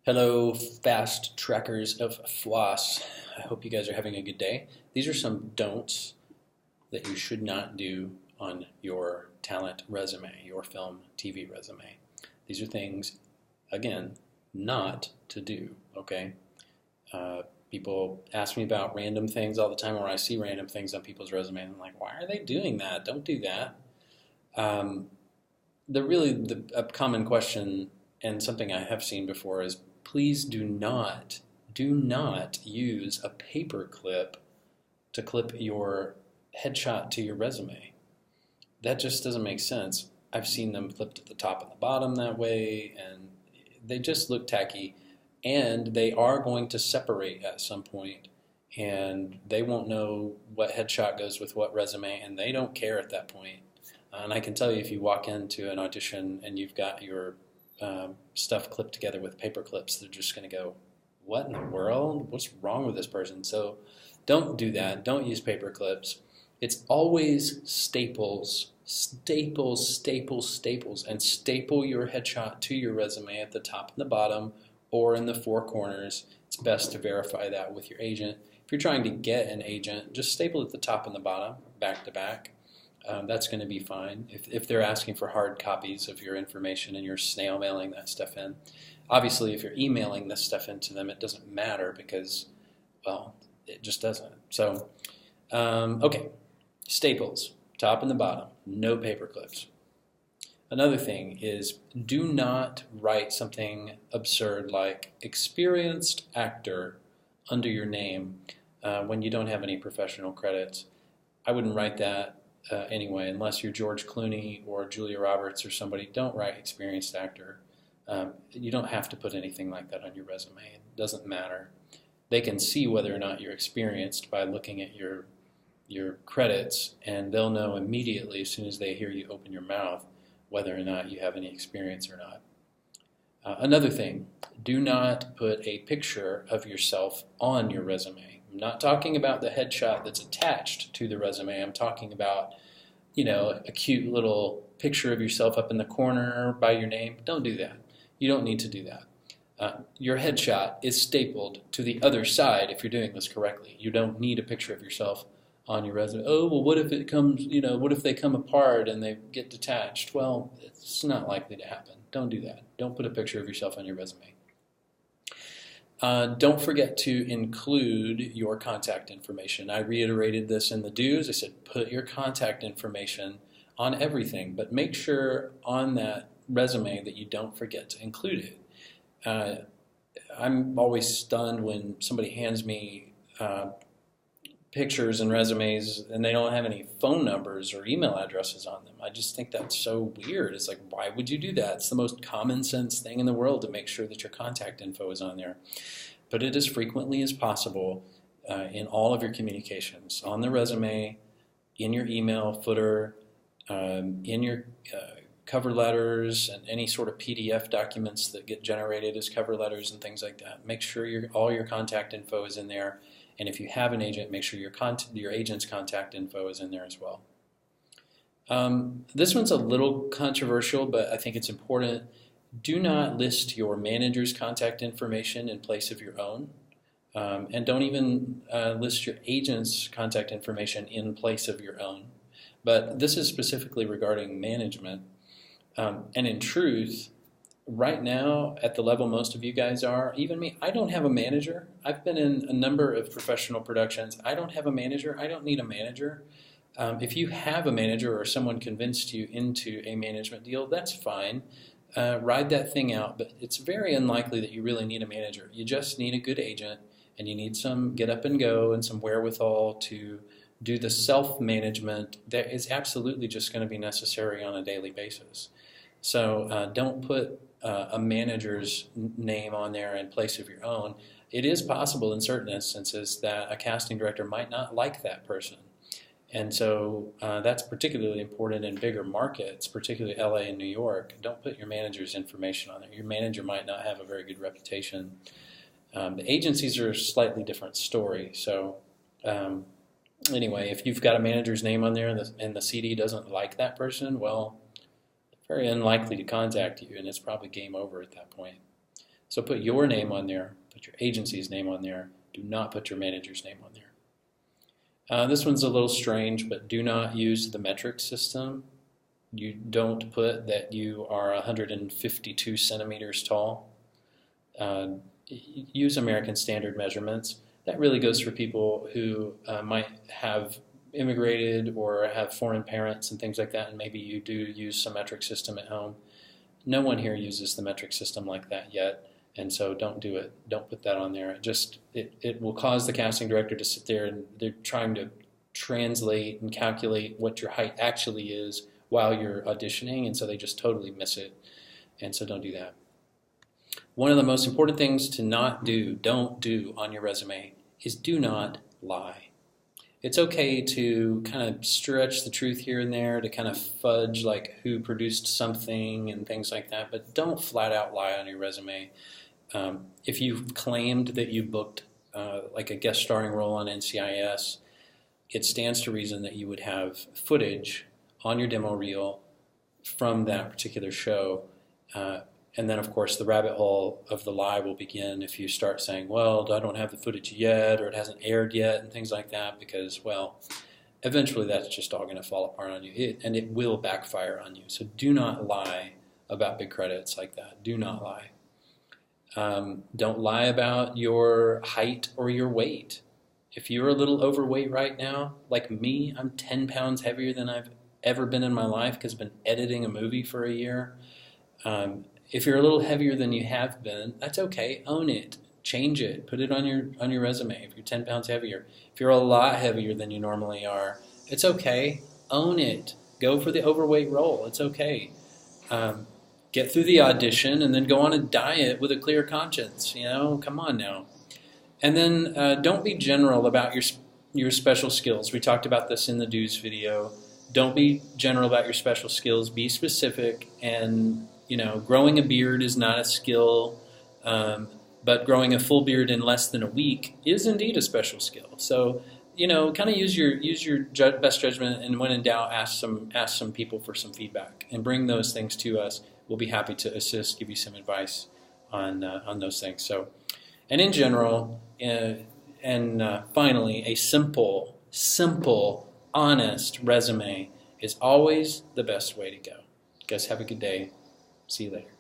Hello, fast trackers of FWAS. I hope you guys are having a good day. These are some don'ts that you should not do on your talent resume, your film, TV resume. These are things, again, not to do, okay? People ask me about random things all the time, or I see random things on people's resume, and I'm like, why are they doing that? Don't do that. A common question and something I have seen before is please do not use a paper clip to clip your headshot to your resume. That just doesn't make sense. I've seen them clipped at the top and the bottom that way, and they just look tacky, and they are going to separate at some point, and they won't know what headshot goes with what resume, and they don't care at that point. And I can tell you, if you walk into an audition and you've got your stuff clipped together with paper clips, they're just going to go, what in the world? What's wrong with this person? So don't do that. Don't use paper clips. It's always staples, staples, staples, staples, and staple your headshot to your resume at the top and the bottom or in the four corners. It's best to verify that with your agent. If you're trying to get an agent, just staple at the top and the bottom, back to back. That's going to be fine. If they're asking for hard copies of your information and you're snail mailing that stuff in. Obviously, if you're emailing this stuff into them, it doesn't matter because, well, it just doesn't. So, okay, staples, top and the bottom, no paper clips. Another thing is do not write something absurd like experienced actor under your name when you don't have any professional credits. I wouldn't write that. Anyway, unless you're George Clooney or Julia Roberts or somebody, don't write experienced actor. You don't have to put anything like that on your resume. It doesn't matter. They can see whether or not you're experienced by looking at your credits, and they'll know immediately as soon as they hear you open your mouth whether or not you have any experience or not. Another thing, do not put a picture of yourself on your resume. I'm not talking about the headshot that's attached to the resume. I'm talking about, a cute little picture of yourself up in the corner by your name. Don't do that. You don't need to do that. Your headshot is stapled to the other side if you're doing this correctly. You don't need a picture of yourself on your resume. Oh, well, what if it comes, what if they come apart and they get detached? Well, it's not likely to happen. Don't do that. Don't put a picture of yourself on your resume. Don't forget to include your contact information. I reiterated this in the do's. I said put your contact information on everything, but make sure on that resume that you don't forget to include it. I'm always stunned when somebody hands me pictures and resumes and they don't have any phone numbers or email addresses on them. I just think that's so weird. It's like, why would you do that? It's the most common sense thing in the world to make sure that your contact info is on there. Put it as frequently as possible in all of your communications, on the resume, in your email footer, in your cover letters and any sort of PDF documents that get generated as cover letters and things like that. Make sure all your contact info is in there. And if you have an agent, make sure your agent's contact info is in there as well. This one's a little controversial, but I think it's important. Do not list your manager's contact information in place of your own. And don't even list your agent's contact information in place of your own. But this is specifically regarding management. And in truth, right now, at the level most of you guys are, even me, I don't have a manager. I've been in a number of professional productions. I don't have a manager. I don't need a manager. If you have a manager or someone convinced you into a management deal, that's fine. Ride that thing out, but it's very unlikely that you really need a manager. You just need a good agent, and you need some get up and go and some wherewithal to do the self-management that is absolutely just going to be necessary on a daily basis. So don't put a manager's name on there in place of your own. It is possible in certain instances that a casting director might not like that person. And so that's particularly important in bigger markets, particularly LA and New York. Don't put your manager's information on there. Your manager might not have a very good reputation. The agencies are a slightly different story. So anyway, if you've got a manager's name on there and the CD doesn't like that person, well, very unlikely to contact you, and it's probably game over at that point. So put your name on there, put your agency's name on there. Do not put your manager's name on there. This one's a little strange, but do not use the metric system. You don't put that you are 152 centimeters tall. Use American Standard measurements. That really goes for people who might have immigrated or have foreign parents and things like that, and maybe you do use some metric system at home. No one here uses the metric system like that yet, and so don't do it. Don't put that on there. It will cause the casting director to sit there and they're trying to translate and calculate what your height actually is while you're auditioning, and so they just totally miss it, and so don't do that. One of the most important things to don't do on your resume is do not lie. It's okay to kind of stretch the truth here and there, to kind of fudge like who produced something and things like that, but don't flat out lie on your resume. If you've claimed that you booked like a guest starring role on NCIS, it stands to reason that you would have footage on your demo reel from that particular show. And then, of course, the rabbit hole of the lie will begin if you start saying, well, I don't have the footage yet, or it hasn't aired yet, and things like that, because, well, eventually that's just all going to fall apart on you, and it will backfire on you. So do not lie about big credits like that. Do not lie. Don't lie about your height or your weight. If you're a little overweight right now, like me, I'm 10 pounds heavier than I've ever been in my life because I've been editing a movie for a year. If you're a little heavier than you have been, that's okay. Own it. Change it. Put it on your resume if you're 10 pounds heavier. If you're a lot heavier than you normally are, it's okay. Own it. Go for the overweight role. It's okay. Get through the audition and then go on a diet with a clear conscience. You know, come on now. And then don't be general about your special skills. We talked about this in the do's video. Don't be general about your special skills. Be specific. And, you know, growing a beard is not a skill, but growing a full beard in less than a week is indeed a special skill. So, you know, kind of use your best judgment, and when in doubt, ask some people for some feedback and bring those things to us. We'll be happy to assist, give you some advice on those things. So, and in general, finally, a simple, honest resume is always the best way to go. You guys have a good day. See you later.